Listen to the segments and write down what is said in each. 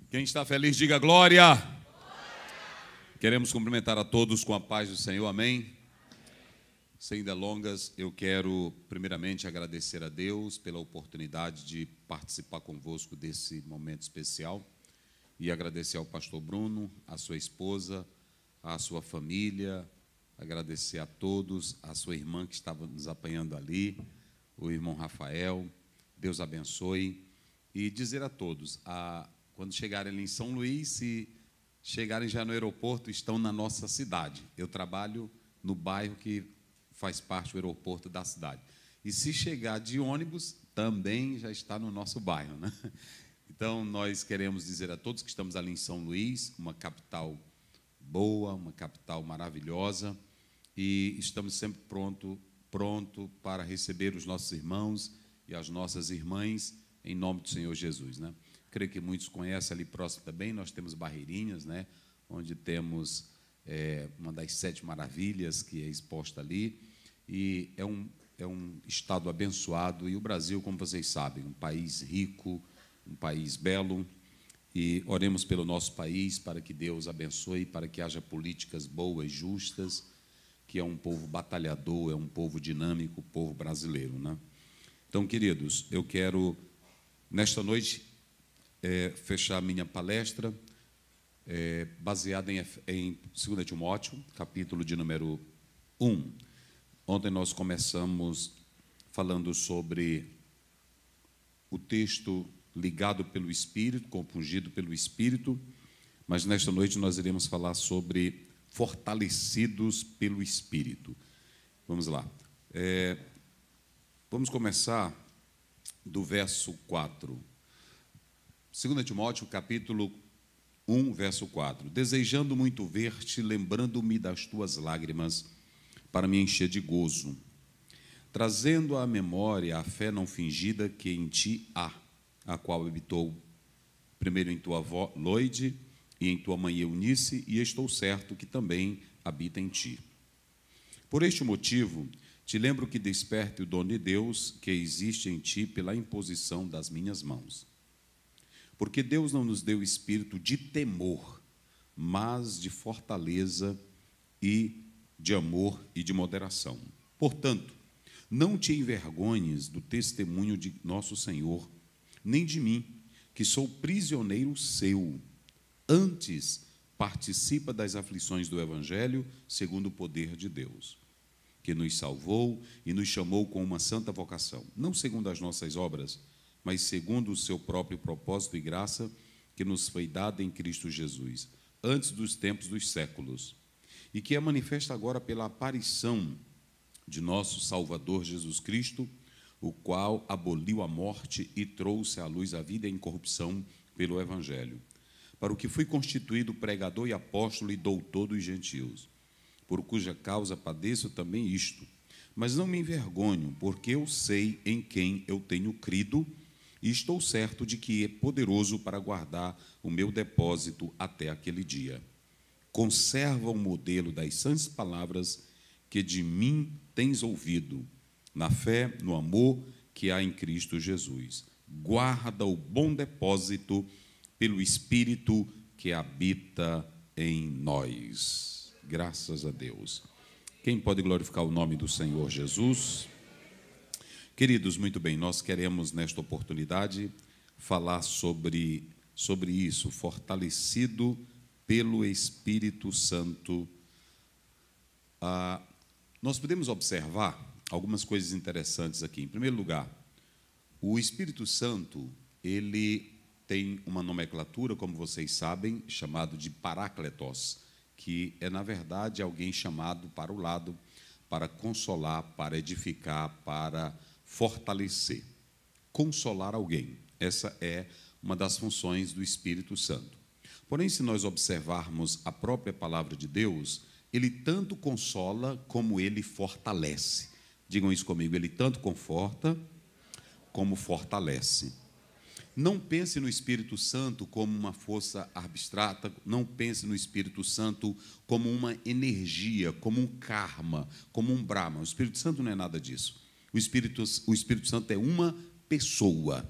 Quem está feliz, diga glória. Queremos cumprimentar a todos com a paz do Senhor, amém? Sem delongas, eu quero primeiramente agradecer a Deus pela oportunidade de participar convosco desse momento especial e agradecer ao pastor Bruno, à sua esposa, à sua família, agradecer a todos, a sua irmã que estava nos apanhando ali, o irmão Rafael, Deus abençoe, e dizer a todos, quando chegarem ali em São Luís, se chegarem já no aeroporto, estão na nossa cidade. Eu trabalho no bairro que faz parte do aeroporto da cidade. E se chegar de ônibus, também já está no nosso bairro, né? Então, nós queremos dizer a todos que estamos ali em São Luís, uma capital boa, uma capital maravilhosa, e estamos sempre pronto para receber os nossos irmãos e as nossas irmãs, em nome do Senhor Jesus, né? Creio que muitos conhecem ali próximo também, nós temos Barreirinhas, né? Onde temos uma das 7 maravilhas que é exposta ali, e é um estado abençoado, e o Brasil, como vocês sabem, um país rico, um país belo, e oremos pelo nosso país, para que Deus abençoe, para que haja políticas boas, justas, que é um povo batalhador, é um povo dinâmico, o povo brasileiro, né? Então, queridos, eu quero, nesta noite, fechar minha palestra, baseada em 2 Timóteo, capítulo de número 1. Ontem nós começamos falando sobre o texto ligado pelo Espírito, compungido pelo Espírito, mas nesta noite nós iremos falar sobre fortalecidos pelo Espírito. Vamos lá. Vamos começar do verso 4. 2 Timóteo, capítulo 1, verso 4. Desejando muito ver-te, lembrando-me das tuas lágrimas, para me encher de gozo, trazendo à memória a fé não fingida que em ti há, a qual habitou primeiro em tua avó Loide e em tua mãe Eunice, e estou certo que também habita em ti. Por este motivo, te lembro que desperte o dom de Deus que existe em ti pela imposição das minhas mãos. Porque Deus não nos deu espírito de temor, mas de fortaleza e de amor e de moderação. Portanto, não te envergonhes do testemunho de nosso Senhor, nem de mim, que sou prisioneiro seu. Antes, participa das aflições do Evangelho, segundo o poder de Deus, que nos salvou e nos chamou com uma santa vocação, não segundo as nossas obras, mas segundo o seu próprio propósito e graça, que nos foi dada em Cristo Jesus, antes dos tempos dos séculos, e que é manifesta agora pela aparição de nosso Salvador Jesus Cristo, o qual aboliu a morte e trouxe à luz a vida e a incorrupção pelo Evangelho, para o que fui constituído pregador e apóstolo e doutor dos gentios, por cuja causa padeço também isto, mas não me envergonho, porque eu sei em quem eu tenho crido, e estou certo de que é poderoso para guardar o meu depósito até aquele dia. Conserva o modelo das sãs palavras que de mim tens ouvido, na fé, no amor que há em Cristo Jesus. Guarda o bom depósito pelo Espírito que habita em nós. Graças a Deus. Quem pode glorificar o nome do Senhor Jesus? Queridos, muito bem, nós queremos, nesta oportunidade, falar sobre isso, fortalecido pelo Espírito Santo. Nós podemos observar algumas coisas interessantes aqui. Em primeiro lugar, o Espírito Santo, ele tem uma nomenclatura, como vocês sabem, chamado de Parácletos, que é, na verdade, alguém chamado para o lado, para consolar, para edificar, para fortalecer, consolar alguém. Essa é uma das funções do Espírito Santo. Porém, se nós observarmos a própria palavra de Deus, ele tanto consola como ele fortalece. Digam isso comigo, ele tanto conforta como fortalece. Não pense no Espírito Santo como uma força abstrata, não pense no Espírito Santo como uma energia, como um karma, como um Brahma. O Espírito Santo não é nada disso. O Espírito Santo é uma pessoa.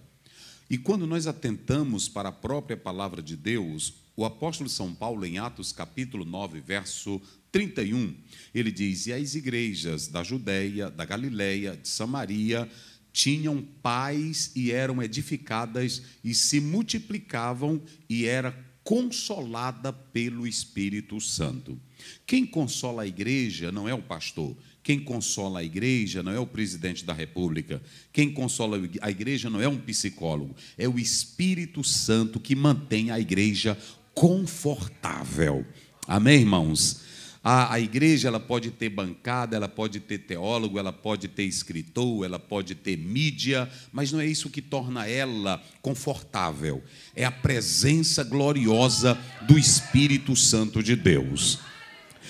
E quando nós atentamos para a própria palavra de Deus, o apóstolo São Paulo, em Atos capítulo 9, verso 31, ele diz: e as igrejas da Judéia, da Galileia, de Samaria, tinham paz e eram edificadas e se multiplicavam e era consolada pelo Espírito Santo. Quem consola a igreja não é o pastor. Quem consola a igreja não é o presidente da República. Quem consola a igreja não é um psicólogo. É o Espírito Santo que mantém a igreja confortável. Amém, irmãos? A igreja, ela pode ter bancada, ela pode ter teólogo, ela pode ter escritor, ela pode ter mídia, mas não é isso que torna ela confortável. É a presença gloriosa do Espírito Santo de Deus.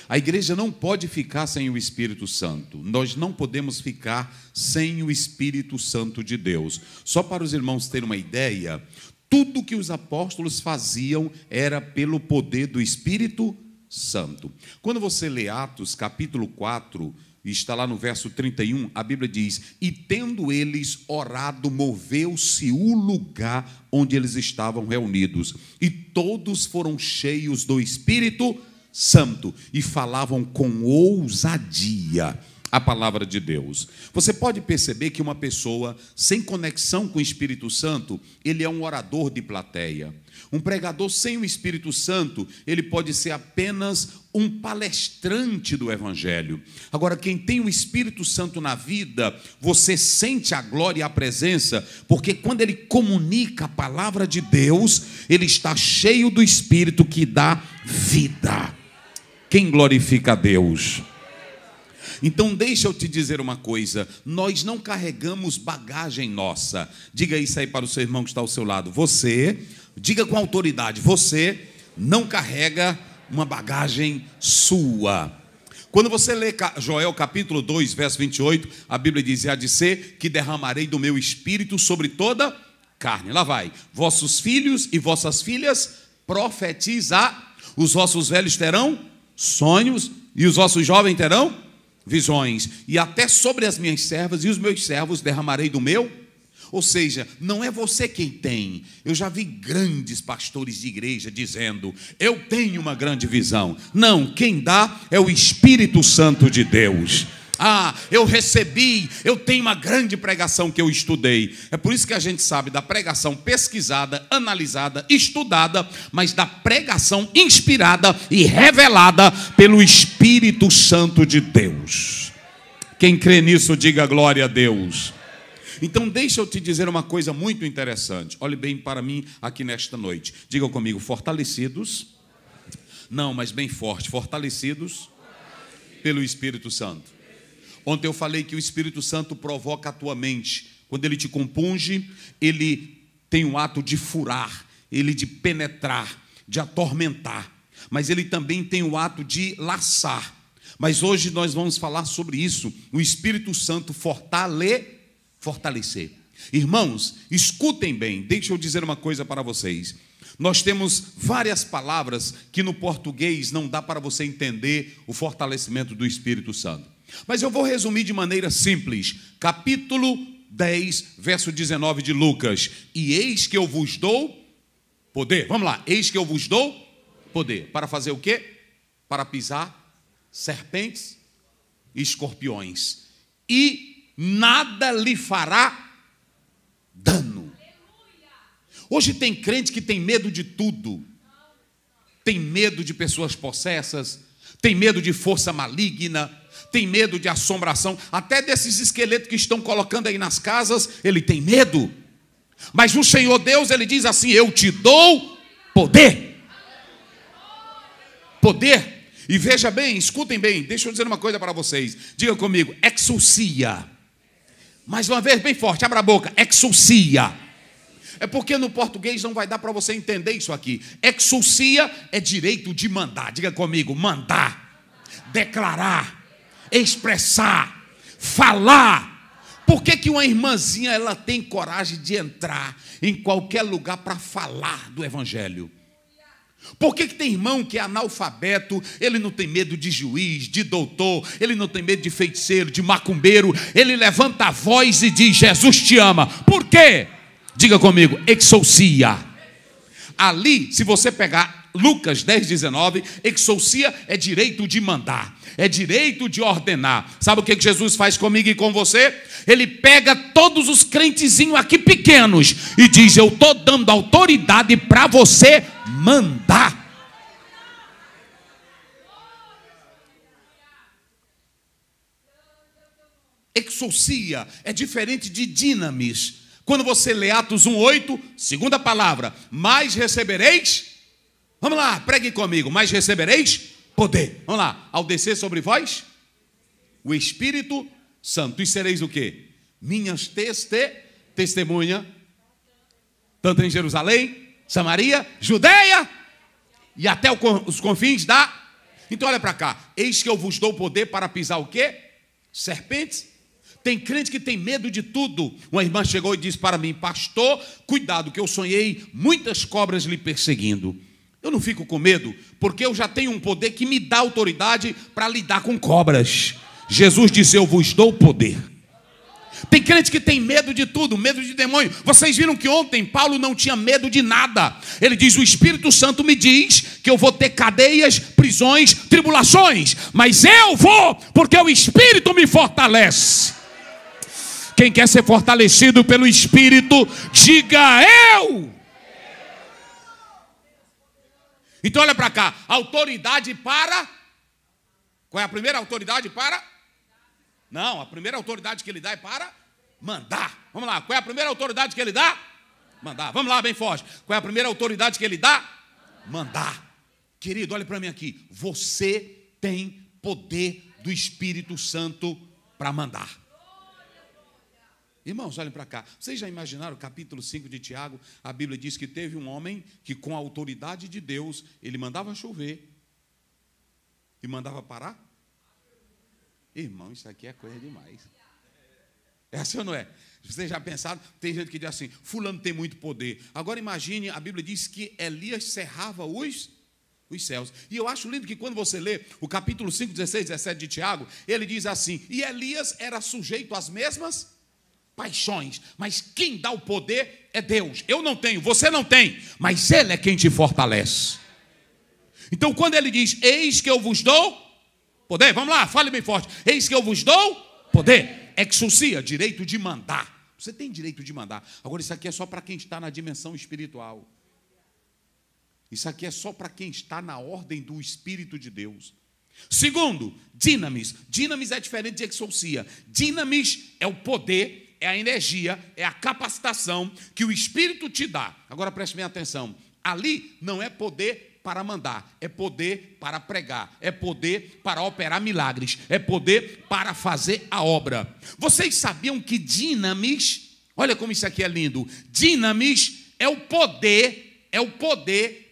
A igreja não pode ficar sem o Espírito Santo. Nós não podemos ficar sem o Espírito Santo de Deus. Só para os irmãos terem uma ideia, tudo que os apóstolos faziam era pelo poder do Espírito Santo. Quando você lê Atos capítulo 4, está lá no verso 31, a Bíblia diz: e tendo eles orado, moveu-se o lugar onde eles estavam reunidos, e todos foram cheios do Espírito Santo e falavam com ousadia a palavra de Deus. Você pode perceber que uma pessoa sem conexão com o Espírito Santo, ele é um orador de plateia. Um pregador sem o Espírito Santo, ele pode ser apenas um palestrante do Evangelho. Agora, quem tem o Espírito Santo na vida, você sente a glória e a presença, porque quando ele comunica a palavra de Deus, ele está cheio do Espírito que dá vida. Quem glorifica a Deus? Então deixa eu te dizer uma coisa, nós não carregamos bagagem nossa. Diga isso aí para o seu irmão que está ao seu lado. Você, diga com autoridade, você não carrega uma bagagem sua. Quando você lê Joel capítulo 2, verso 28, a Bíblia diz: há de ser que derramarei do meu espírito sobre toda carne. Lá vai: vossos filhos e vossas filhas profetizar, os vossos velhos terão sonhos e os vossos jovens terão visões, e até sobre as minhas servas e os meus servos derramarei do meu. Ou seja, não é você quem tem. Eu já vi grandes pastores de igreja dizendo: eu tenho uma grande visão. Não, quem dá é o Espírito Santo de Deus. Eu recebi, eu tenho uma grande pregação que eu estudei. É por isso que a gente sabe da pregação pesquisada, analisada, estudada, mas da pregação inspirada e revelada pelo Espírito Santo de Deus. Quem crê nisso, diga glória a Deus. Então deixa eu te dizer uma coisa muito interessante. Olhe bem para mim aqui nesta noite. Diga comigo: fortalecidos. Não, mas bem forte. Fortalecidos pelo Espírito Santo. Ontem eu falei que o Espírito Santo provoca a tua mente. Quando ele te compunge, ele tem um ato de furar, ele de penetrar, de atormentar. Mas ele também tem o ato de laçar. Mas hoje nós vamos falar sobre isso. O Espírito Santo fortalecer. Irmãos, escutem bem, deixa eu dizer uma coisa para vocês. Nós temos várias palavras que no português não dá para você entender o fortalecimento do Espírito Santo. Mas eu vou resumir de maneira simples. Capítulo 10, verso 19 de Lucas. E eis que eu vos dou poder. Vamos lá. Eis que eu vos dou poder. Para fazer o quê? Para pisar serpentes e escorpiões. E nada lhe fará dano. Hoje tem crente que tem medo de tudo. Tem medo de pessoas possessas. Tem medo de força maligna. Tem medo de assombração, até desses esqueletos que estão colocando aí nas casas, ele tem medo. Mas o Senhor Deus, ele diz assim: eu te dou poder. Poder. E veja bem, escutem bem, deixa eu dizer uma coisa para vocês. Diga comigo: exousia. Mais uma vez, bem forte, abra a boca: exousia. É porque no português não vai dar para você entender isso aqui. Exousia é direito de mandar. Diga comigo: mandar, declarar, expressar, falar. Por que uma irmãzinha ela tem coragem de entrar em qualquer lugar para falar do Evangelho? Por que tem irmão que é analfabeto, ele não tem medo de juiz, de doutor, ele não tem medo de feiticeiro, de macumbeiro, ele levanta a voz e diz: Jesus te ama. Por quê? Diga comigo, exousia. Ali, se você pegar Lucas 10:19, exousia é direito de mandar, é direito de ordenar. Sabe o que Jesus faz comigo e com você? Ele pega todos os crentezinhos aqui pequenos e diz: eu estou dando autoridade para você mandar. Exousia é diferente de dinamis. Quando você lê Atos 1:8, segunda palavra, mais recebereis. Vamos lá, pregue comigo. Mais recebereis poder. Vamos lá. Ao descer sobre vós o Espírito Santo. E sereis o quê? Minhas testemunha. Tanto em Jerusalém, Samaria, Judeia e até os confins da... Então olha para cá. Eis que eu vos dou poder para pisar o quê? Serpentes. Tem crente que tem medo de tudo. Uma irmã chegou e disse para mim: pastor, cuidado que eu sonhei muitas cobras lhe perseguindo. Eu não fico com medo, porque eu já tenho um poder que me dá autoridade para lidar com cobras. Jesus disse: eu vos dou poder. Tem crente que tem medo de tudo, medo de demônio. Vocês viram que ontem Paulo não tinha medo de nada. Ele diz: o Espírito Santo me diz que eu vou ter cadeias, prisões, tribulações, mas eu vou, porque o Espírito me fortalece. Quem quer ser fortalecido pelo Espírito, diga eu. Então olha para cá, autoridade para... Qual é a primeira autoridade para? Não, a primeira autoridade que ele dá é para mandar. Vamos lá, qual é a primeira autoridade que ele dá? Mandar. Vamos lá, bem forte. Qual é a primeira autoridade que ele dá? Mandar. Querido, olha para mim aqui. Você tem poder do Espírito Santo para mandar. Irmãos, olhem para cá. Vocês já imaginaram o capítulo 5 de Tiago? A Bíblia diz que teve um homem que, com a autoridade de Deus, ele mandava chover e mandava parar. Irmão, isso aqui é coisa demais. É assim ou não é? Vocês já pensaram? Tem gente que diz assim: fulano tem muito poder. Agora imagine, a Bíblia diz que Elias cerrava os céus. E eu acho lindo que quando você lê o capítulo 5, 16, 17 de Tiago, ele diz assim: e Elias era sujeito às mesmas paixões, mas quem dá o poder é Deus. Eu não tenho, você não tem, mas Ele é quem te fortalece. Então quando ele diz: eis que eu vos dou poder, vamos lá, fale bem forte. Eis que eu vos dou poder. Exousia, direito de mandar. Você tem direito de mandar. Agora isso aqui é só para quem está na dimensão espiritual. Isso aqui é só para quem está na ordem do Espírito de Deus. Segundo, dinamis. Dinamis é diferente de exousia. Dinamis é o poder, é a energia, é a capacitação que o Espírito te dá. Agora preste bem atenção. Ali não é poder para mandar, é poder para pregar, é poder para operar milagres, é poder para fazer a obra. Vocês sabiam que dinamis, olha como isso aqui é lindo, dinamis é o poder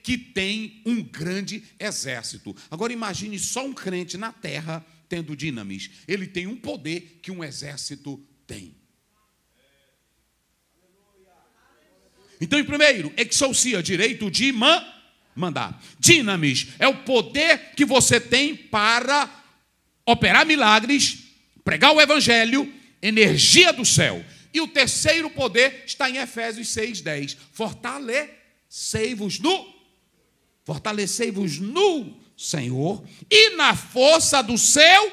que tem um grande exército. Agora imagine só um crente na terra tendo dinamis. Ele tem um poder que um exército tem. Então, em primeiro, exousia, direito de mandar. Dinamis é o poder que você tem para operar milagres, pregar o evangelho, energia do céu. E o terceiro poder está em Efésios 6:10. Fortalecei-vos no Senhor e na força do seu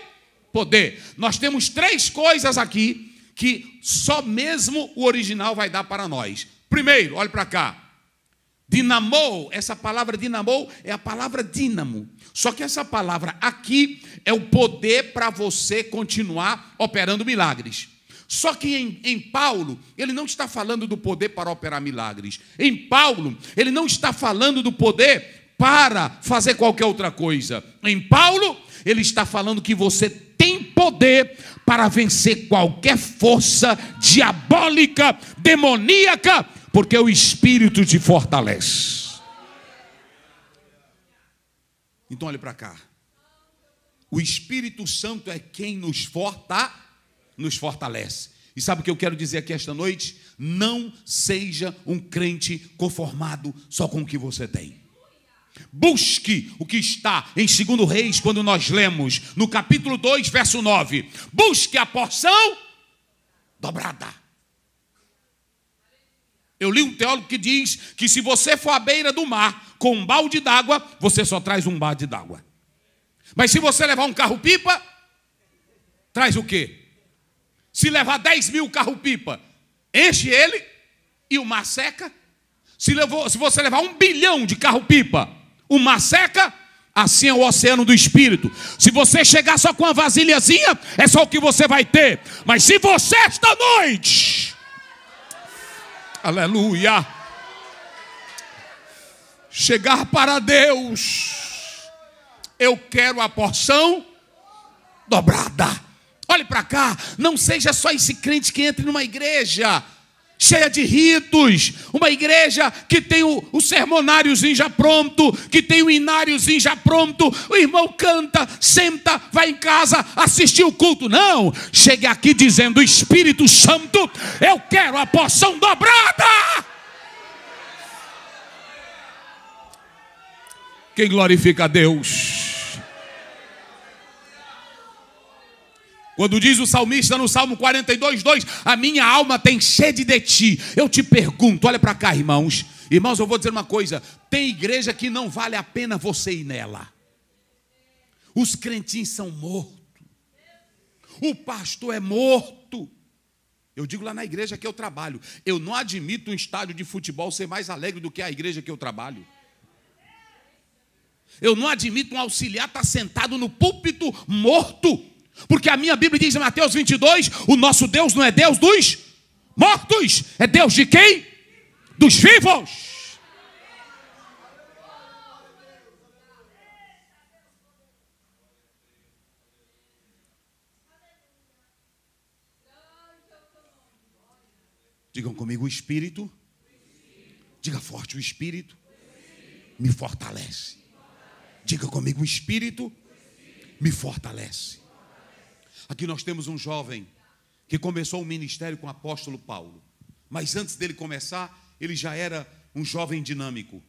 poder. Nós temos três coisas aqui que só mesmo o original vai dar para nós. Primeiro, olhe para cá. Dinamou, essa palavra dinamou é a palavra dínamo. Só que essa palavra aqui é o poder para você continuar operando milagres. Só que em Paulo, ele não está falando do poder para operar milagres. Em Paulo, ele não está falando do poder para fazer qualquer outra coisa. Em Paulo, ele está falando que você tem poder para vencer qualquer força diabólica, demoníaca, porque o Espírito te fortalece. Então olhe para cá. O Espírito Santo é quem nos fortalece. E sabe o que eu quero dizer aqui esta noite? Não seja um crente conformado só com o que você tem. Busque o que está em 2 Reis, quando nós lemos no capítulo 2, verso 9. Busque a porção dobrada. Eu li um teólogo que diz que se você for à beira do mar com um balde d'água, você só traz um balde d'água. Mas se você levar um carro-pipa, traz o quê? Se levar 10 mil carro-pipa, enche ele e o mar seca. Se você levar 1 bilhão de carro-pipa, o mar seca. Assim é o oceano do Espírito. Se você chegar só com uma vasilhazinha, é só o que você vai ter. Mas se você esta noite, aleluia, chegar para Deus, eu quero a porção dobrada. Olhe para cá, não seja só esse crente que entra numa igreja cheia de ritos, uma igreja que tem o sermonáriozinho já pronto, que tem o ináriozinho já pronto, o irmão canta, senta, vai em casa assistir o culto. Não, chegue aqui dizendo: Espírito Santo, eu quero a porção dobrada. Quem glorifica a Deus? Quando diz o salmista no Salmo 42:2, a minha alma tem sede de ti. Eu te pergunto, olha para cá, irmãos. Irmãos, eu vou dizer uma coisa. Tem igreja que não vale a pena você ir nela. Os crentinhos são mortos. O pastor é morto. Eu digo lá na igreja que eu trabalho. Eu não admito um estádio de futebol ser mais alegre do que a igreja que eu trabalho. Eu não admito um auxiliar estar sentado no púlpito morto. Porque a minha Bíblia diz em Mateus 22, o nosso Deus não é Deus dos mortos. É Deus de quem? Dos vivos. Digam comigo: o Espírito. Diga forte: o Espírito me fortalece. Diga comigo: o Espírito me fortalece. Aqui nós temos um jovem que começou o ministério com o apóstolo Paulo. Mas antes dele começar, ele já era um jovem dinâmico.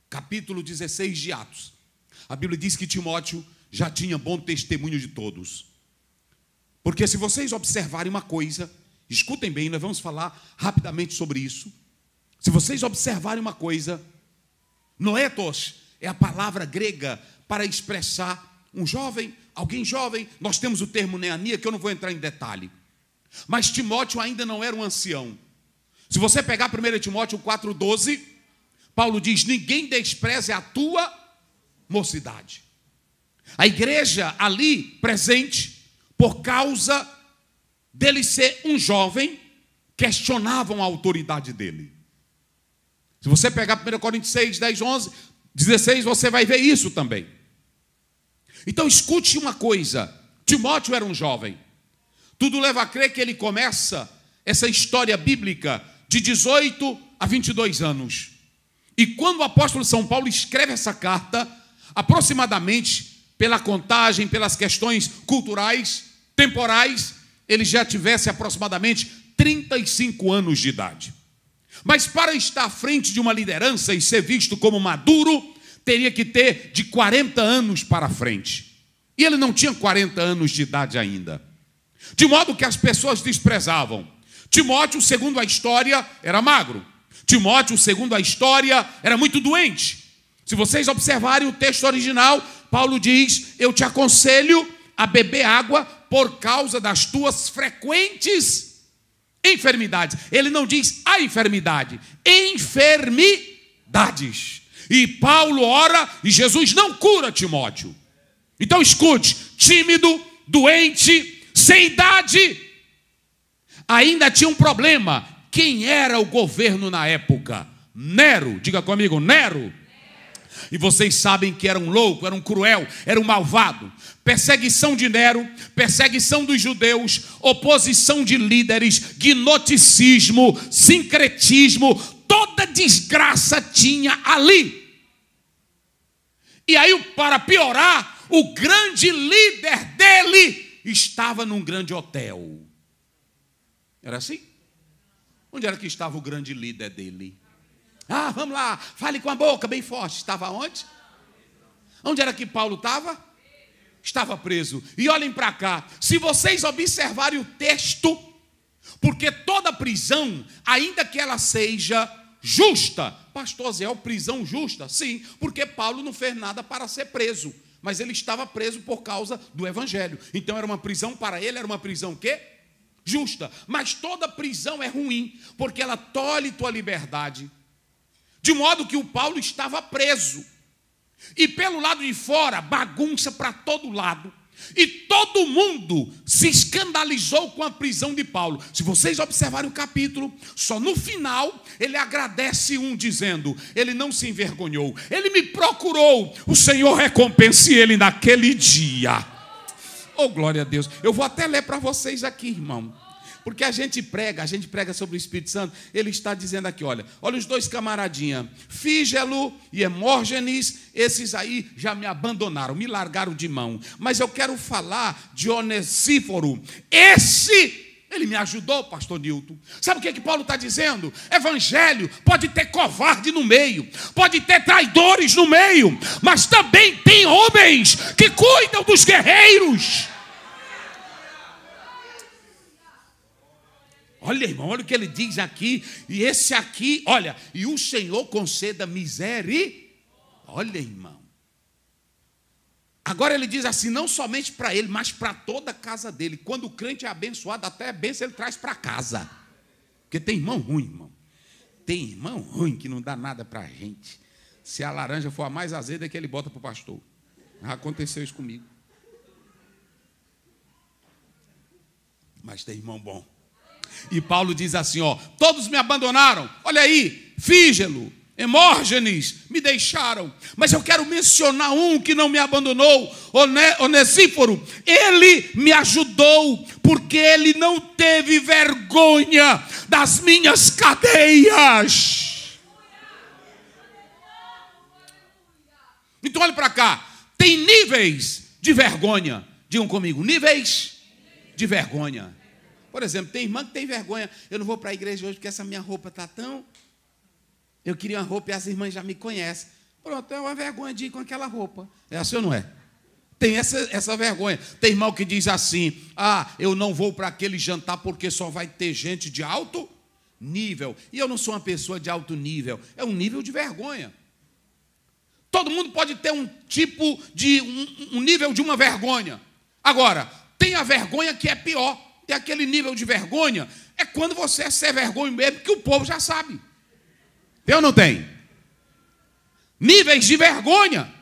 Capítulo 16 de Atos. A Bíblia diz que Timóteo já tinha bom testemunho de todos. Porque se vocês observarem uma coisa, escutem bem, nós vamos falar rapidamente sobre isso. Se vocês observarem uma coisa, noetos é a palavra grega para expressar um jovem, alguém jovem. Nós temos o termo neania, que eu não vou entrar em detalhe. Mas Timóteo ainda não era um ancião. Se você pegar 1 Timóteo 4,12, Paulo diz: ninguém despreze a tua mocidade. A igreja ali presente, por causa dele ser um jovem, questionavam a autoridade dele. Se você pegar 1 Coríntios 6, 10, 11, 16, você vai ver isso também. Então escute uma coisa: Timóteo era um jovem. Tudo leva a crer que ele começa essa história bíblica de 18 a 22 anos. E quando o apóstolo São Paulo escreve essa carta, aproximadamente, pela contagem, pelas questões culturais, temporais, ele já tivesse aproximadamente 35 anos de idade. Mas para estar à frente de uma liderança e ser visto como maduro, teria que ter de 40 anos para frente. E ele não tinha 40 anos de idade ainda. De modo que as pessoas desprezavam. Timóteo, segundo a história, era magro. Timóteo, segundo a história, era muito doente. Se vocês observarem o texto original, Paulo diz: eu te aconselho a beber água por causa das tuas frequentes enfermidades. Ele não diz a enfermidade, enfermidades. E Paulo ora e Jesus não cura Timóteo. Então escute: tímido, doente, sem idade. Ainda tinha um problema. Quem era o governo na época? Nero. Diga comigo: Nero. E vocês sabem que era um louco, era um cruel, era um malvado. Perseguição de Nero, perseguição dos judeus, oposição de líderes, gnosticismo, sincretismo, toda desgraça tinha ali. E aí, para piorar, o grande líder dele estava num grande hotel. Era assim? Onde era que estava o grande líder dele? Ah, vamos lá, fale com a boca bem forte. Estava onde? Onde era que Paulo estava? Estava preso. E olhem para cá, se vocês observarem o texto, porque toda prisão, ainda que ela seja justa. Pastor Zé, prisão justa? Sim, porque Paulo não fez nada para ser preso, mas ele estava preso por causa do evangelho. Então era uma prisão para ele, era uma prisão o quê? Justa. Mas toda prisão é ruim, porque ela tolhe tua liberdade. De modo que o Paulo estava preso. E pelo lado de fora, bagunça para todo lado. E todo mundo se escandalizou com a prisão de Paulo. Se vocês observarem o capítulo, só no final ele agradece dizendo: ele não se envergonhou, ele me procurou, o Senhor recompense ele naquele dia. Oh, glória a Deus. Eu vou até ler para vocês aqui, irmão. Porque a gente prega sobre o Espírito Santo. Ele está dizendo aqui, olha os dois camaradinhas, Fígelo e Hemórgenes, esses aí já me abandonaram, me largaram de mão. Mas eu quero falar de Onesíforo. Ele me ajudou, pastor Nilton. Sabe o que Paulo está dizendo? Evangelho pode ter covarde no meio, pode ter traidores no meio, mas também tem homens que cuidam dos guerreiros. Olha, irmão, olha o que ele diz aqui. E esse aqui, olha, e o Senhor conceda miséria. Olha, irmão. Agora ele diz assim, não somente para ele, mas para toda a casa dele. Quando o crente é abençoado, até a bênção ele traz para casa. Porque tem irmão ruim, irmão. Tem irmão ruim que não dá nada para a gente. Se a laranja for a mais azeda, é que ele bota para o pastor. Já aconteceu isso comigo. Mas tem irmão bom. E Paulo diz assim, todos me abandonaram. Olha aí, Fígelo, Hemórgenes me deixaram. Mas eu quero mencionar um que não me abandonou, Onesíforo. Ele me ajudou, porque ele não teve vergonha das minhas cadeias. Então olha para cá, tem níveis de vergonha. Digam comigo, níveis de vergonha. Por exemplo, tem irmã que tem vergonha. Eu não vou para a igreja hoje porque essa minha roupa está tão... Eu queria uma roupa e as irmãs já me conhecem. Pronto, é uma vergonha de ir com aquela roupa. É assim ou não é? Tem essa vergonha. Tem irmão que diz assim, eu não vou para aquele jantar porque só vai ter gente de alto nível. E eu não sou uma pessoa de alto nível. É um nível de vergonha. Todo mundo pode ter um tipo de... um nível de uma vergonha. Agora, tem a vergonha que é pior. Tem aquele nível de vergonha, é quando você é sem vergonha mesmo, que o povo já sabe. Tem ou não tem? Níveis de vergonha.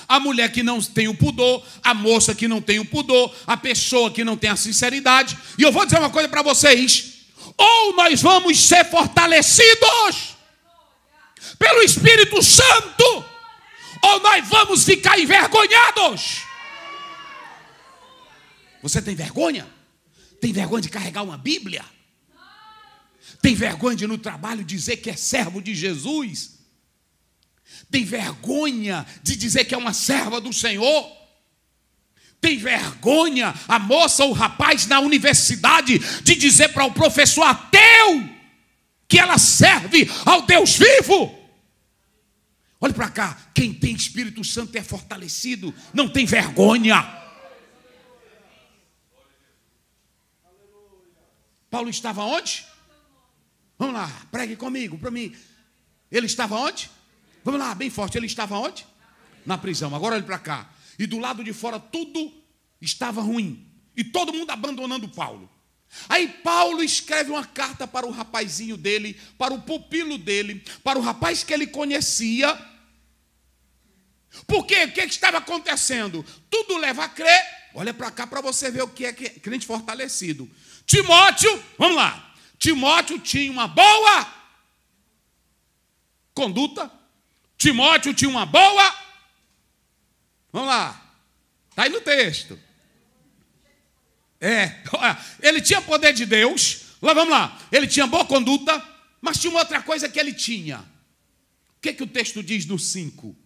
A mulher que não tem o pudor, a moça que não tem o pudor, a pessoa que não tem a sinceridade. E eu vou dizer uma coisa para vocês. Ou nós vamos ser fortalecidos pelo Espírito Santo, ou nós vamos ficar envergonhados. Você tem vergonha? Tem vergonha de carregar uma Bíblia? Tem vergonha de no trabalho dizer que é servo de Jesus? Tem vergonha de dizer que é uma serva do Senhor? Tem vergonha a moça ou o rapaz na universidade de dizer para o professor ateu que ela serve ao Deus vivo? Olha para cá, quem tem Espírito Santo é fortalecido, não tem vergonha. Paulo estava onde? Vamos lá, pregue comigo, para mim. Ele estava onde? Vamos lá, bem forte. Ele estava onde? Na prisão. Agora olhe para cá. E do lado de fora tudo estava ruim. E todo mundo abandonando Paulo. Aí Paulo escreve uma carta para o rapazinho dele, para o pupilo dele, para o rapaz que ele conhecia. Por quê? O que estava acontecendo? Tudo leva a crer. Olha para cá para você ver o que é crente fortalecido. Timóteo, vamos lá. Timóteo tinha uma boa conduta. Timóteo tinha uma boa... Vamos lá. Está aí no texto. Ele tinha poder de Deus. Vamos lá. Ele tinha boa conduta, mas tinha uma outra coisa que ele tinha. O que o texto diz no 5?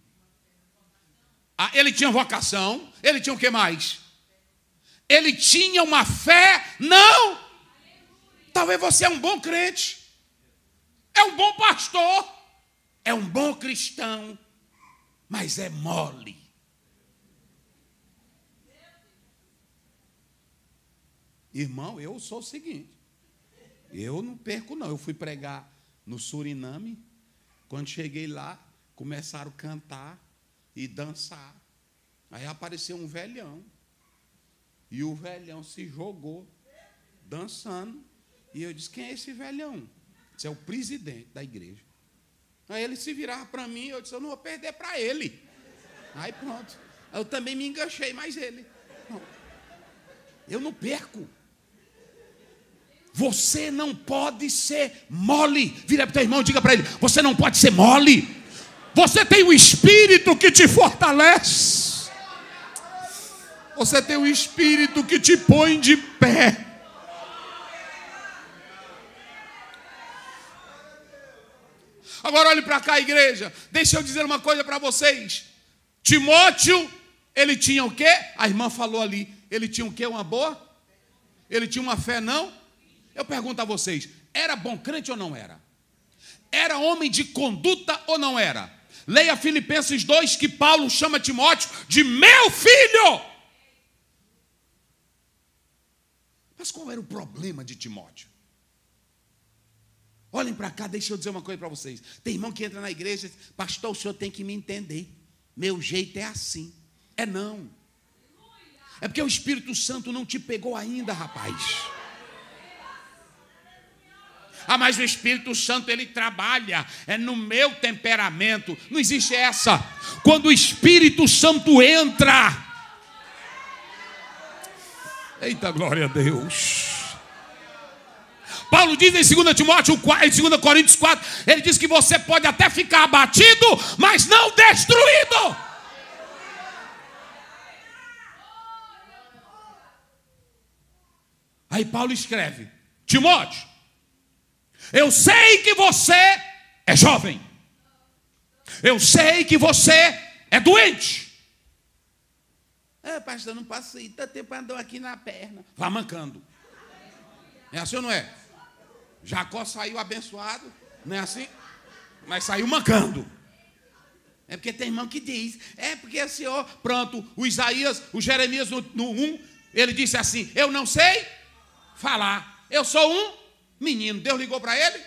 Ele tinha vocação. Ele tinha o que mais? Ele tinha uma fé, não. Talvez você é um bom crente, é um bom pastor, é um bom cristão, mas é mole. Irmão, eu sou o seguinte, eu não perco não. Eu fui pregar no Suriname. Quando cheguei lá, começaram a cantar e dançar. Aí apareceu um velhão. E o velhão se jogou, dançando. E eu disse, quem é esse velhão? Esse é o presidente da igreja. Aí ele se virava para mim, eu disse, eu não vou perder para ele. Aí pronto. Eu também me enganchei, mais ele. Eu não perco. Você não pode ser mole. Vira para o teu irmão e diga para ele, você não pode ser mole. Você tem o Espírito que te fortalece. Você tem o Espírito que te põe de pé. Agora olhe para cá, igreja. Deixa eu dizer uma coisa para vocês. Timóteo, ele tinha o quê? A irmã falou ali. Ele tinha o quê? Uma boa? Ele tinha uma fé, não? Eu pergunto a vocês, era bom crente ou não era? Era homem de conduta ou não era? Leia Filipenses 2, que Paulo chama Timóteo de meu filho. Mas qual era o problema de Timóteo? Olhem para cá, deixa eu dizer uma coisa para vocês. Tem irmão que entra na igreja e diz, pastor, o senhor tem que me entender. Meu jeito é assim. É não. É porque o Espírito Santo não te pegou ainda, rapaz. Ah, mas o Espírito Santo, ele trabalha, é no meu temperamento. Não existe essa. Quando o Espírito Santo entra, eita, glória a Deus. Paulo diz em 2 Timóteo 4, em 2 Coríntios 4, ele diz que você pode até ficar abatido, mas não destruído. Aí Paulo escreve, Timóteo, eu sei que você é jovem. Eu sei que você é doente. Pastor, não posso ir, tanto tempo andou aqui na perna. Vá mancando. É assim ou não é? Jacó saiu abençoado, não é assim? Mas saiu mancando. É porque tem irmão que diz, é porque o senhor, pronto, o Isaías, o Jeremias no 1, ele disse assim, eu não sei falar, eu sou um menino. Deus ligou para ele?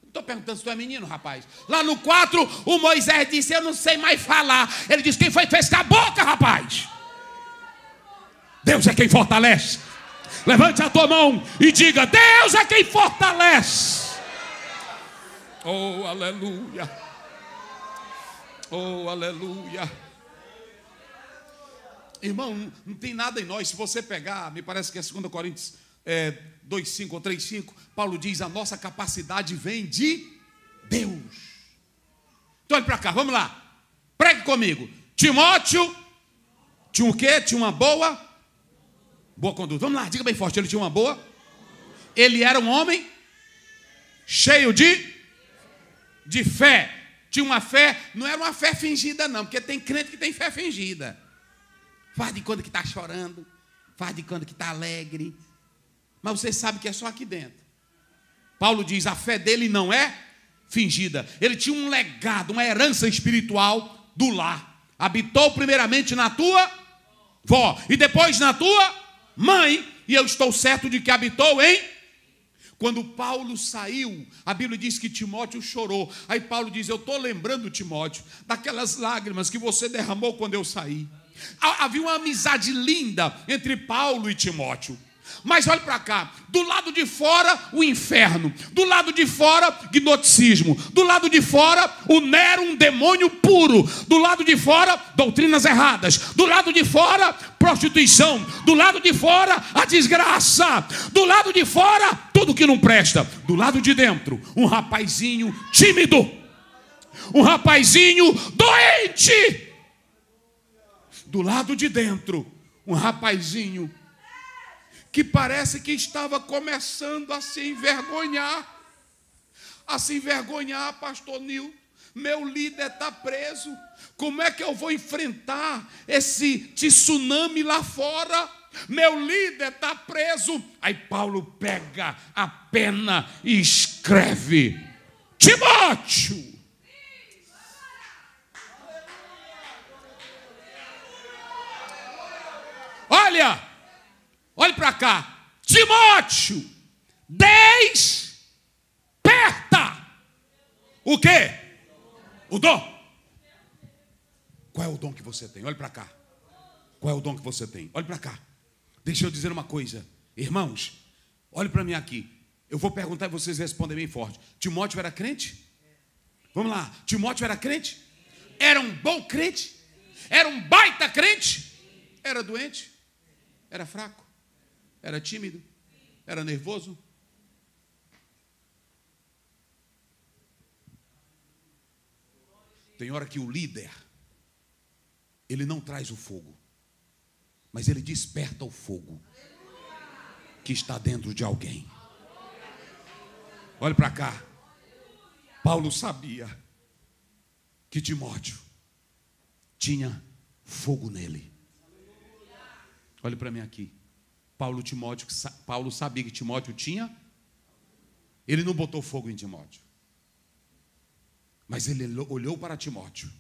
Não estou perguntando se tu é menino, rapaz. Lá no 4, o Moisés disse, eu não sei mais falar. Ele disse, quem foi que fez com a boca, rapaz? Deus é quem fortalece. Levante a tua mão e diga, Deus é quem fortalece. Oh, aleluia. Oh, aleluia. Irmão, não tem nada em nós. Se você pegar, me parece que é 2 Coríntios 2,5 ou 3,5, Paulo diz, a nossa capacidade vem de Deus. Então olha para cá, vamos lá. Pregue comigo. Timóteo tinha o quê? Tinha uma boa conduta. Vamos lá, diga bem forte. Ele tinha uma boa. Ele era um homem cheio de fé. Tinha uma fé, não era uma fé fingida não, porque tem crente que tem fé fingida. Faz de conta que está chorando, faz de conta que está alegre, mas você sabe que é só aqui dentro. Paulo diz, a fé dele não é fingida. Ele tinha um legado, uma herança espiritual do lar. Habitou primeiramente na tua vó e depois na tua mãe, e eu estou certo de que habitou em... Quando Paulo saiu, a Bíblia diz que Timóteo chorou. Aí Paulo diz, eu estou lembrando, Timóteo, daquelas lágrimas que você derramou quando eu saí. Havia uma amizade linda entre Paulo e Timóteo. Mas olhe para cá, do lado de fora o inferno, do lado de fora gnosticismo, do lado de fora o Nero, um demônio puro, do lado de fora doutrinas erradas, do lado de fora prostituição, do lado de fora a desgraça, do lado de fora tudo que não presta, do lado de dentro um rapazinho tímido, um rapazinho doente, do lado de dentro um rapazinho que parece que estava começando a se envergonhar. A se envergonhar, pastor Nil. Meu líder está preso. Como é que eu vou enfrentar esse tsunami lá fora? Meu líder está preso. Aí Paulo pega a pena e escreve: Timóteo. Olhe para cá. Timóteo, desperta. O quê? O dom. Qual é o dom que você tem? Olhe para cá. Qual é o dom que você tem? Olhe para cá. Deixa eu dizer uma coisa. Irmãos, olhe para mim aqui. Eu vou perguntar e vocês respondem bem forte. Timóteo era crente? Vamos lá. Timóteo era crente? Era um bom crente? Era um baita crente? Era doente? Era fraco? Era tímido? Era nervoso? Tem hora que o líder, ele não traz o fogo, mas ele desperta o fogo que está dentro de alguém. Olha para cá. Paulo sabia que Timóteo tinha fogo nele. Olha para mim aqui. Paulo sabia que Timóteo tinha. Ele não botou fogo em Timóteo, mas ele olhou para Timóteo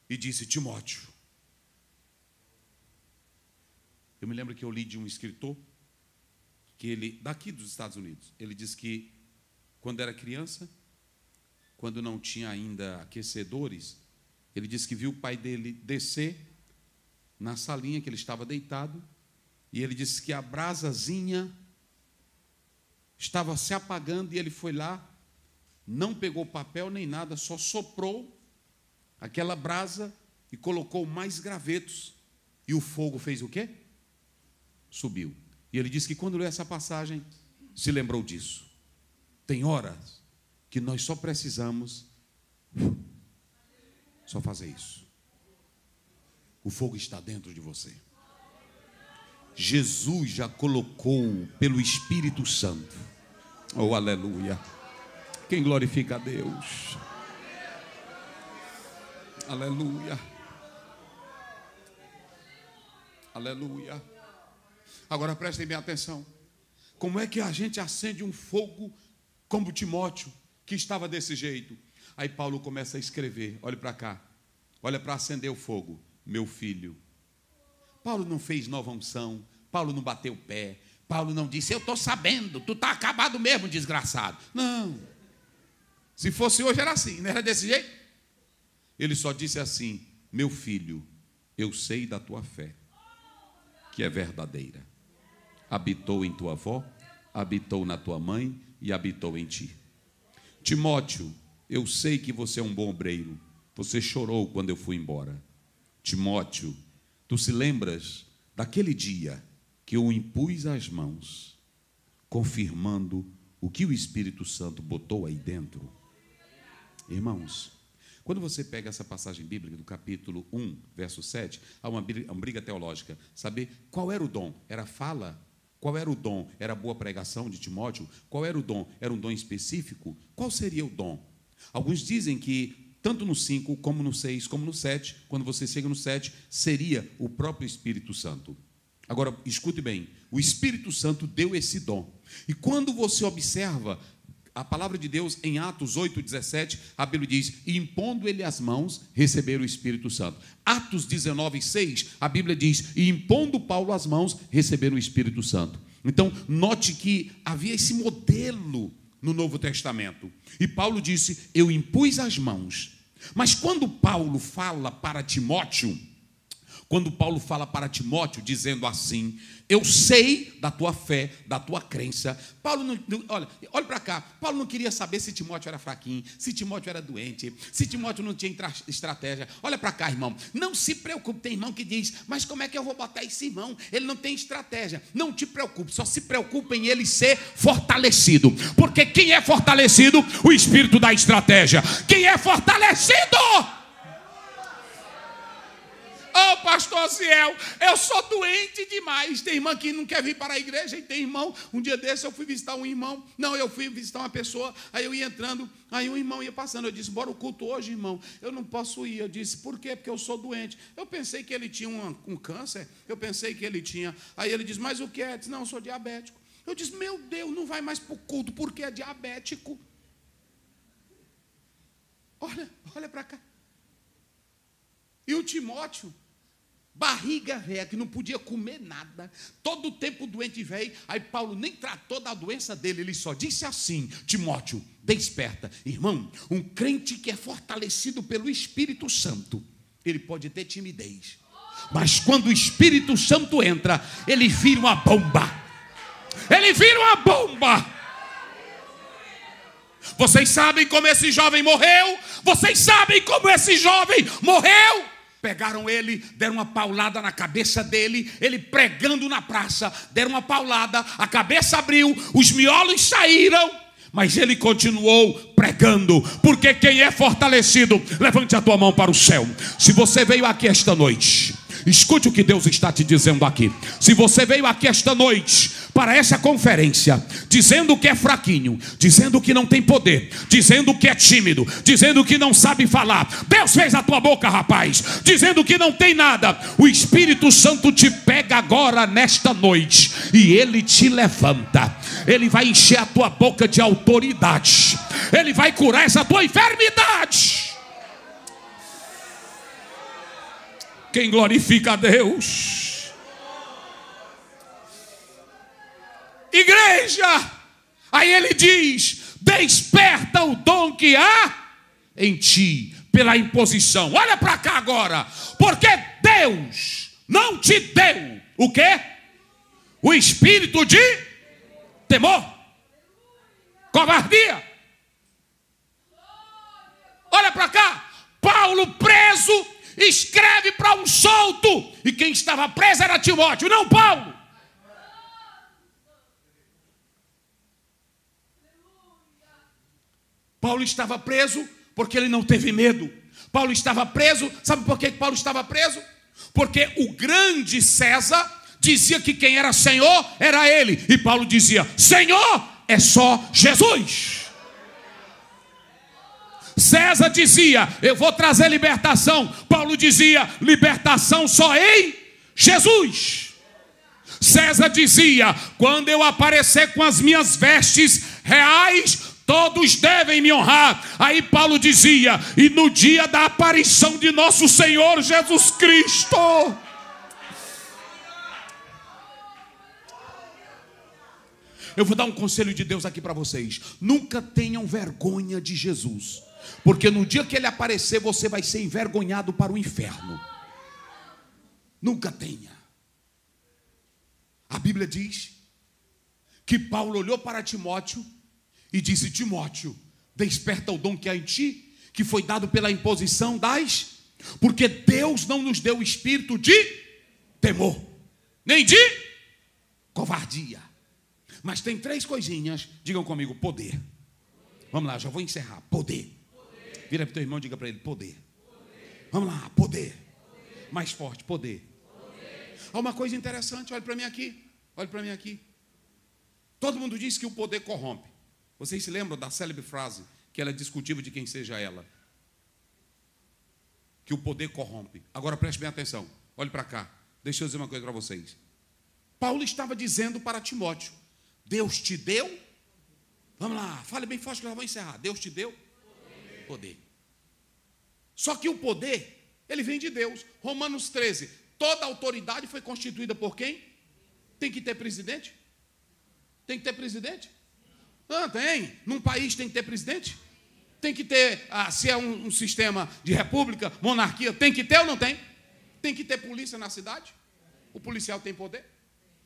e disse: Timóteo. Eu me lembro que eu li de um escritor que ele, daqui dos Estados Unidos, ele diz que quando era criança, quando não tinha ainda aquecedores, ele disse que viu o pai dele descer na salinha que ele estava deitado, e ele disse que a brasazinha estava se apagando, e ele foi lá, não pegou papel nem nada, só soprou aquela brasa e colocou mais gravetos, e o fogo fez o quê? Subiu. E ele disse que quando leu essa passagem, se lembrou disso. Tem horas que nós só precisamos só fazer isso. O fogo está dentro de você. Jesus já colocou pelo Espírito Santo. Oh, aleluia. Quem glorifica a Deus? Aleluia. Aleluia. Agora prestem bem atenção. Como é que a gente acende um fogo como Timóteo, que estava desse jeito? Aí Paulo começa a escrever. Olha para cá. Olha para acender o fogo. Meu filho. Paulo não fez nova unção. Paulo não bateu o pé. Paulo não disse: eu estou sabendo, tu está acabado mesmo, desgraçado. Não. Se fosse hoje era assim, não era desse jeito? Ele só disse assim: meu filho, eu sei da tua fé, que é verdadeira. Habitou em tua avó, habitou na tua mãe e habitou em ti. Timóteo, eu sei que você é um bom obreiro. Você chorou quando eu fui embora. Timóteo, tu se lembras daquele dia que eu impus as mãos, confirmando o que o Espírito Santo botou aí dentro? Irmãos, quando você pega essa passagem bíblica do capítulo 1, verso 7, há uma briga teológica. Saber qual era o dom? Era fala? Qual era o dom? Era boa pregação de Timóteo? Qual era o dom? Era um dom específico? Qual seria o dom? Alguns dizem que, tanto no 5, como no 6, como no 7, quando você chega no 7, seria o próprio Espírito Santo. Agora, escute bem, o Espírito Santo deu esse dom. E quando você observa a palavra de Deus em Atos 8:17, a Bíblia diz: e impondo ele as mãos, receberam o Espírito Santo. Atos 19:6, a Bíblia diz: e impondo Paulo as mãos, receberam o Espírito Santo. Então, note que havia esse modelo no Novo Testamento. E Paulo disse: eu impus as mãos. Mas quando Paulo fala para Timóteo, dizendo assim: eu sei da tua fé, da tua crença. Paulo não, olha para cá. Paulo não queria saber se Timóteo era fraquinho, se Timóteo era doente, se Timóteo não tinha estratégia. Olha para cá, irmão. Não se preocupe. Tem irmão que diz: mas como é que eu vou botar esse irmão? Ele não tem estratégia. Não te preocupe. Só se preocupe em ele ser fortalecido. Porque quem é fortalecido? O Espírito dá estratégia. Quem é fortalecido? Oh, pastor Ciel, eu sou doente demais. Tem irmã que não quer vir para a igreja, e tem irmão. Um dia desse eu fui visitar um irmão. Não, eu fui visitar uma pessoa. Aí eu ia entrando, aí um irmão ia passando. Eu disse: bora o culto hoje, irmão. Eu não posso ir. Eu disse: por quê? Porque eu sou doente. Eu pensei que ele tinha um câncer. Eu pensei que ele tinha. Aí ele disse: mas o que é? Eu disse: não, eu sou diabético. Eu disse: meu Deus, não vai mais para o culto porque é diabético. Olha para cá. E o Timóteo, barriga velha, que não podia comer nada, todo o tempo doente velho. Aí Paulo nem tratou da doença dele, ele só disse assim: Timóteo, desperta. Irmão, um crente que é fortalecido pelo Espírito Santo, ele pode ter timidez, mas quando o Espírito Santo entra, ele vira uma bomba. Ele vira uma bomba. Vocês sabem como esse jovem morreu? Vocês sabem como esse jovem morreu? Pegaram ele, deram uma paulada na cabeça dele, ele pregando na praça, deram uma paulada, a cabeça abriu, os miolos saíram, mas ele continuou pregando, porque quem é fortalecido, levante a tua mão para o céu. Se você veio aqui esta noite, escute o que Deus está te dizendo aqui. Se você veio aqui esta noite para essa conferência, dizendo que é fraquinho, dizendo que não tem poder, dizendo que é tímido, dizendo que não sabe falar, Deus fez a tua boca, rapaz, dizendo que não tem nada, o Espírito Santo te pega agora nesta noite e ele te levanta. Ele vai encher a tua boca de autoridade, ele vai curar essa tua enfermidade. Quem glorifica a Deus? Igreja, aí ele diz: desperta o dom que há em ti, pela imposição. Olha para cá agora, porque Deus não te deu o quê? O espírito de temor, covardia. Olha para cá, Paulo preso escreve para um solto, e quem estava preso era Timóteo, não Paulo. Paulo estava preso porque ele não teve medo. Paulo estava preso, sabe por que Paulo estava preso? Porque o grande César dizia que quem era Senhor era ele, e Paulo dizia: Senhor é só Jesus. César dizia: eu vou trazer libertação. Paulo dizia: libertação só em Jesus. César dizia: quando eu aparecer com as minhas vestes reais, todos devem me honrar. Aí Paulo dizia: e no dia da aparição de nosso Senhor Jesus Cristo. Eu vou dar um conselho de Deus aqui para vocês: nunca tenham vergonha de Jesus, porque no dia que ele aparecer, você vai ser envergonhado para o inferno. Nunca tenha. A Bíblia diz que Paulo olhou para Timóteo e disse: Timóteo, desperta o dom que há em ti, que foi dado pela imposição das... Porque Deus não nos deu o espírito de temor, nem de covardia. Mas tem três coisinhas, digam comigo: poder. Vamos lá, já vou encerrar. Poder. Vira para o teu irmão e diga para ele: poder. Vamos lá, poder. Mais forte, poder. Há uma coisa interessante, olha para mim aqui. Olha para mim aqui. Todo mundo diz que o poder corrompe. Vocês se lembram da célebre frase, que ela é discutível de quem seja ela? Que o poder corrompe. Agora preste bem atenção. Olhe para cá. Deixa eu dizer uma coisa para vocês. Paulo estava dizendo para Timóteo: Deus te deu? Vamos lá, fale bem forte que nós vamos encerrar. Deus te deu? Poder. Só que o poder, ele vem de Deus. Romanos 13. Toda autoridade foi constituída por quem? Tem que ter presidente? Tem que ter presidente? Ah, tem. Num país tem que ter presidente? Tem que ter, se é um sistema de república, monarquia, tem que ter ou não tem? Tem que ter polícia na cidade? O policial tem poder?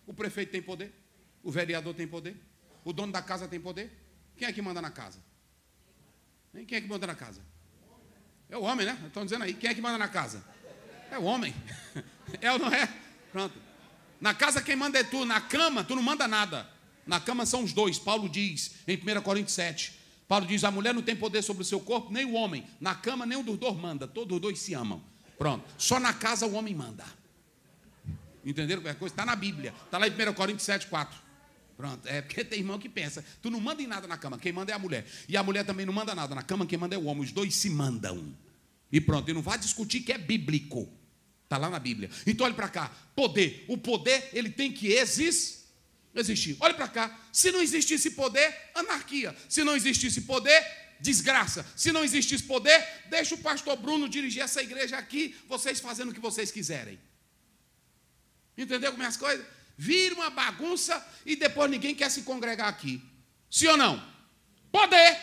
O prefeito tem poder? O vereador tem poder? O dono da casa tem poder? Quem é que manda na casa? Quem é que manda na casa? É o homem, né? Estão dizendo aí. Quem é que manda na casa? É o homem. É ou não é? Pronto. Na casa quem manda é tu. Na cama tu não manda nada. Na cama são os dois. Paulo diz em 1 Coríntios 7. Paulo diz: a mulher não tem poder sobre o seu corpo, nem o homem. Na cama nenhum dos dois manda. Todos os dois se amam. Pronto. Só na casa o homem manda. Entenderam? A coisa está na Bíblia. Está lá em 1 Coríntios 7, 4. Pronto. É porque tem irmão que pensa: tu não manda em nada na cama, quem manda é a mulher. E a mulher também não manda nada na cama, quem manda é o homem. Os dois se mandam. E pronto. E não vai discutir que é bíblico. Está lá na Bíblia. Então olhe para cá. Poder. O poder, ele tem que existir. Olhe para cá. Se não existisse poder, anarquia. Se não existisse poder, desgraça. Se não existisse poder, deixa o pastor Bruno dirigir essa igreja aqui, vocês fazendo o que vocês quiserem. Entendeu como é as coisas? Vira uma bagunça e depois ninguém quer se congregar aqui. Sim ou não? Poder.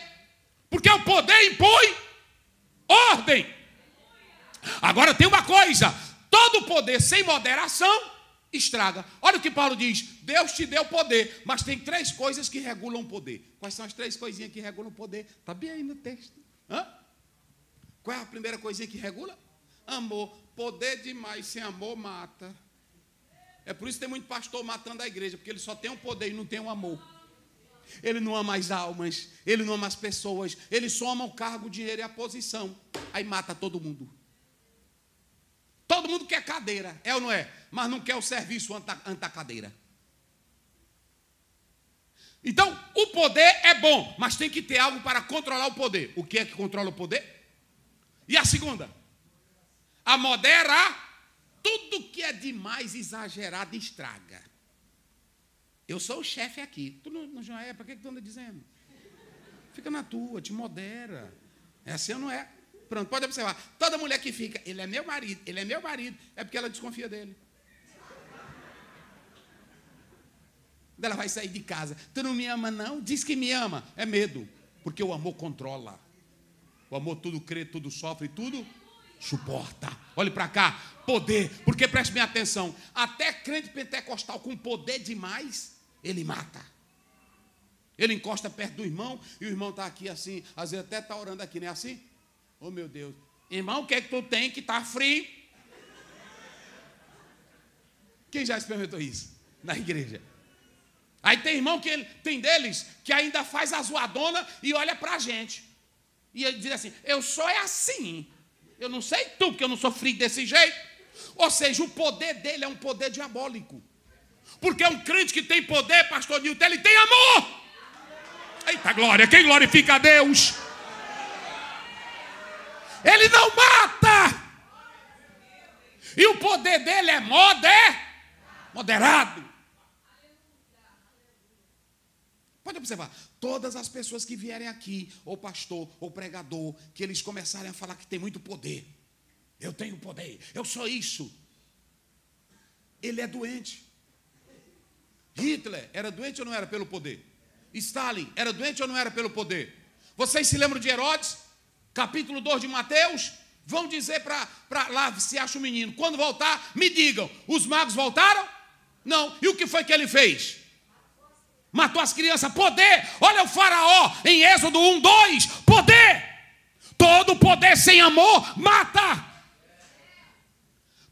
Porque o poder impõe ordem. Agora tem uma coisa: todo poder sem moderação estraga. Olha o que Paulo diz: Deus te deu poder, mas tem 3 coisas que regulam o poder. Quais são as 3 coisinhas que regulam o poder? Está bem aí no texto. Qual é a primeira coisinha que regula? Amor. Poder demais sem amor mata. É por isso que tem muito pastor matando a igreja, porque ele só tem um poder e não tem um amor. Ele não ama as almas, ele não ama as pessoas, ele só ama o cargo, o dinheiro e a posição. Aí mata todo mundo. Todo mundo quer cadeira, é ou não é? Mas não quer o serviço ante a cadeira. Então, o poder é bom, mas tem que ter algo para controlar o poder. O que é que controla o poder? E a segunda? A modera. Tudo que é demais, exagerado, estraga. Eu sou o chefe aqui. Tu não é, para que tu anda dizendo? Fica na tua, te modera. É assim ou não é? Pronto, pode observar. Toda mulher que fica, ele é meu marido, ele é meu marido, é porque ela desconfia dele. Ela vai sair de casa. Tu não me ama, não? Diz que me ama. É medo, porque o amor controla. O amor tudo crê, tudo sofre, tudo suporta. Olhe para cá, poder. Porque preste bem atenção, até crente pentecostal com poder demais, ele mata. Ele encosta perto do irmão e o irmão está aqui assim, às vezes até está orando aqui, não é assim? Oh meu Deus, irmão, o que é que tu tem que está frio? Quem já experimentou isso na igreja? Aí tem irmão que tem deles que ainda faz a zoadona e olha para a gente. E ele diz assim: eu sou é assim. Eu não sei tu, porque eu não sou frio desse jeito. Ou seja, o poder dele é um poder diabólico. Porque um crente que tem poder, pastor Nilton, ele tem amor. Eita glória, quem glorifica a Deus? Ele não mata. E o poder dele é moderado. Pode observar, todas as pessoas que vierem aqui, ou pastor, ou pregador, que eles começarem a falar que tem muito poder. Eu tenho poder, eu sou isso. Ele é doente. Hitler era doente ou não era pelo poder? Stalin era doente ou não era pelo poder? Vocês se lembram de Herodes? Capítulo 2 de Mateus? Vão dizer para lá, se acha o menino, quando voltar, me digam, os magos voltaram? Não. E o que foi que ele fez? Matou as crianças. Poder. Olha o faraó em Êxodo 1:2. Poder. Todo poder sem amor mata.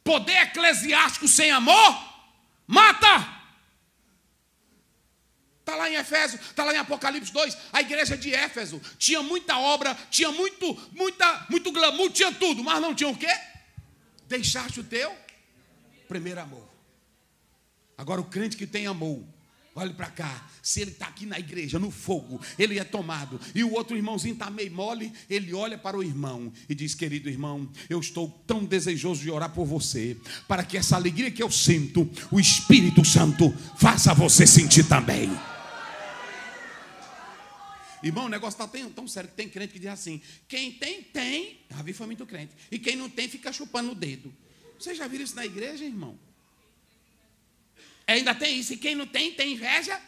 Poder eclesiástico sem amor mata. Está lá em Efésios, está lá em Apocalipse 2. A igreja de Éfeso tinha muita obra, tinha muito glamour, tinha tudo, mas não tinha o quê? Deixaste o teu primeiro amor. Agora o crente que tem amor, olhe para cá, se ele está aqui na igreja, no fogo, ele é tomado, e o outro irmãozinho está meio mole, ele olha para o irmão e diz: querido irmão, eu estou tão desejoso de orar por você, para que essa alegria que eu sinto, o Espírito Santo faça você sentir também. Irmão, o negócio está tão sério que tem crente que diz assim: quem tem, já vi foi muito crente, e quem não tem fica chupando o dedo. Vocês já viram isso na igreja, irmão? Ainda tem isso, e quem não tem inveja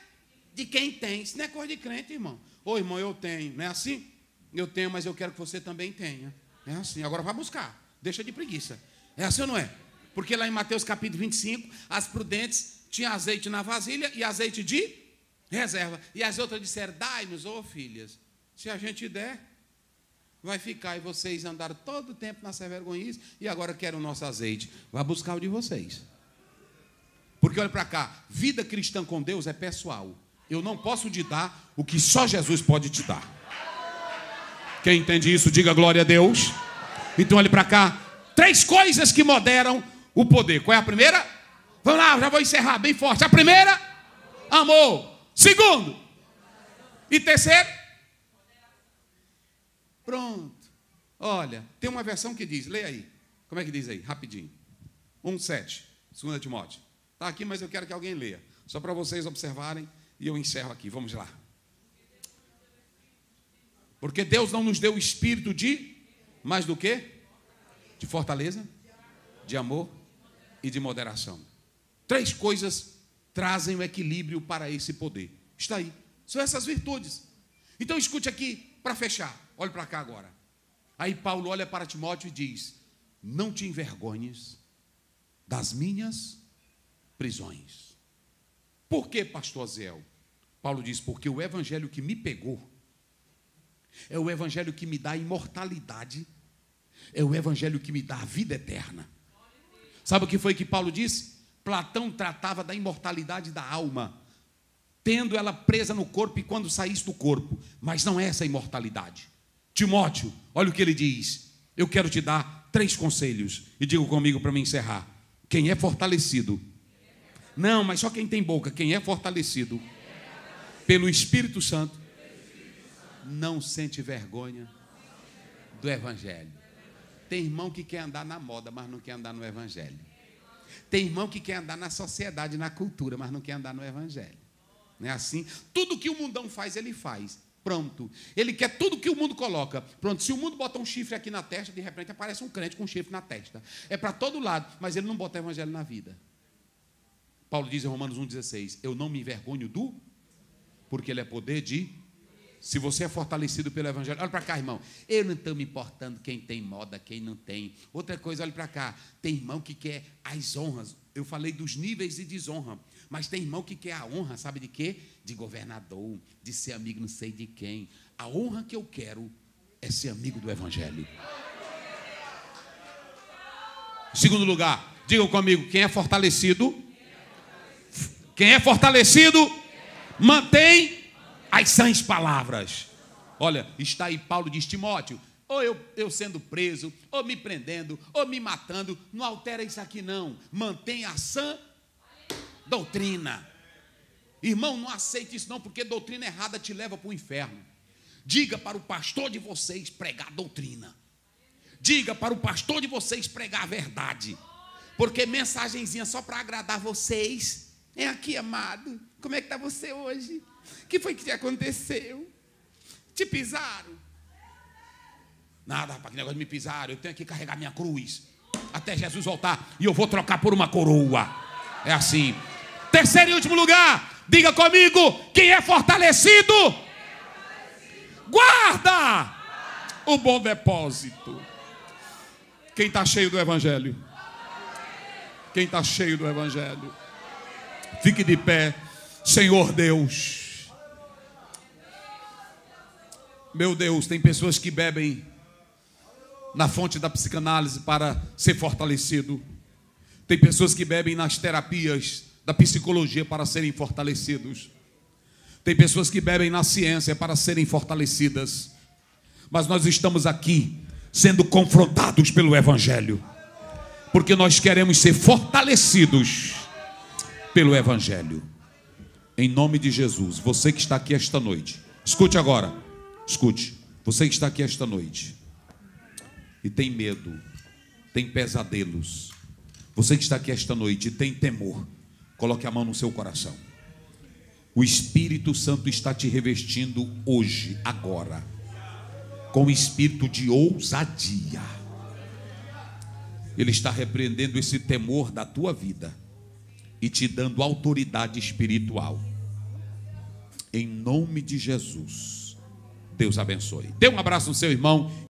de quem tem. Isso não é coisa de crente, irmão. Ô irmão, eu tenho, não é assim? Eu tenho, mas eu quero que você também tenha. É assim, agora vai buscar, deixa de preguiça. É assim ou não é? Porque lá em Mateus capítulo 25, as prudentes tinham azeite na vasilha e azeite de reserva. E as outras disseram: dai-nos, ô filhas, se a gente der, vai ficar. E vocês andaram todo o tempo nessa vergonhice e agora querem o nosso azeite. Vai buscar o de vocês. Porque olha para cá, vida cristã com Deus é pessoal. Eu não posso te dar o que só Jesus pode te dar. Quem entende isso, diga glória a Deus. Então olhe para cá, 3 coisas que moderam o poder. Qual é a primeira? Vamos lá, já vou encerrar bem forte. A primeira, amor. Segundo e terceiro, pronto. Olha, tem uma versão que diz, leia aí. Como é que diz aí? Rapidinho. 1:7, 2 Timóteo. Está aqui, mas eu quero que alguém leia. Só para vocês observarem e eu encerro aqui. Vamos lá. Porque Deus não nos deu o espírito de, mais do que? De fortaleza, de amor e de moderação. 3 coisas trazem o equilíbrio para esse poder. Está aí. São essas virtudes. Então escute aqui. para fechar, olhe para cá agora. Aí Paulo olha para Timóteo e diz: não te envergonhes das minhas prisões. Por que, pastor Zéu? Paulo diz: porque o evangelho que me pegou é o evangelho que me dá a imortalidade, é o evangelho que me dá a vida eterna. Sabe o que foi que Paulo disse? Platão tratava da imortalidade da alma, tendo ela presa no corpo e quando saísse do corpo, mas não é essa imortalidade. Timóteo, olha o que ele diz: eu quero te dar 3 conselhos, e digo comigo para me encerrar. Quem é fortalecido, não, mas só quem tem boca, quem é fortalecido pelo Espírito Santo, não sente vergonha do evangelho. Tem irmão que quer andar na moda, mas não quer andar no evangelho. Tem irmão que quer andar na sociedade, na cultura, mas não quer andar no evangelho. Não é assim? Tudo que o mundão faz, ele faz. Pronto. Ele quer tudo que o mundo coloca. Pronto. Se o mundo bota um chifre aqui na testa, de repente aparece um crente com um chifre na testa. É para todo lado, mas ele não bota o evangelho na vida. Paulo diz em Romanos 1,16: eu não me envergonho porque ele é poder de... Se você é fortalecido pelo evangelho, olha para cá, irmão. Eu não estou me importando quem tem moda, quem não tem. Outra coisa, olha para cá. Tem irmão que quer as honras. Eu falei dos níveis de desonra, mas tem irmão que quer a honra, sabe de quê? De governador, de ser amigo não sei de quem. A honra que eu quero é ser amigo do evangelho. Segundo lugar, digam comigo, quem é fortalecido? Quem é fortalecido mantém as sãs palavras. Olha, está aí Paulo diz: Timóteo, ou eu sendo preso, ou me prendendo, ou me matando, não altera isso aqui não. Mantenha a sã doutrina. Irmão, não aceite isso não, porque doutrina errada te leva para o inferno. Diga para o pastor de vocês pregar doutrina. Diga para o pastor de vocês pregar a verdade. Porque mensagenzinha só para agradar vocês. É aqui, amado. Como é que está você hoje? O que foi que te aconteceu? Te pisaram? Nada, rapaz, que negócio de me pisaram. Eu tenho que carregar minha cruz até Jesus voltar e eu vou trocar por uma coroa. É assim. Terceiro e último lugar, diga comigo, quem é fortalecido, guarda o bom depósito. Quem está cheio do evangelho? Quem está cheio do evangelho? Fique de pé. Senhor Deus, meu Deus, tem pessoas que bebem na fonte da psicanálise para ser fortalecido. Tem pessoas que bebem nas terapias da psicologia para serem fortalecidos. Tem pessoas que bebem na ciência para serem fortalecidas. Mas nós estamos aqui sendo confrontados pelo evangelho, porque nós queremos ser fortalecidos pelo evangelho. Em nome de Jesus, você que está aqui esta noite, escute agora, escute, você que está aqui esta noite e tem medo, tem pesadelos, você que está aqui esta noite e tem temor, coloque a mão no seu coração. O Espírito Santo está te revestindo hoje, agora, com o espírito de ousadia. Ele está repreendendo esse temor da tua vida e te dando autoridade espiritual. Em nome de Jesus, Deus abençoe. Dê um abraço no seu irmão.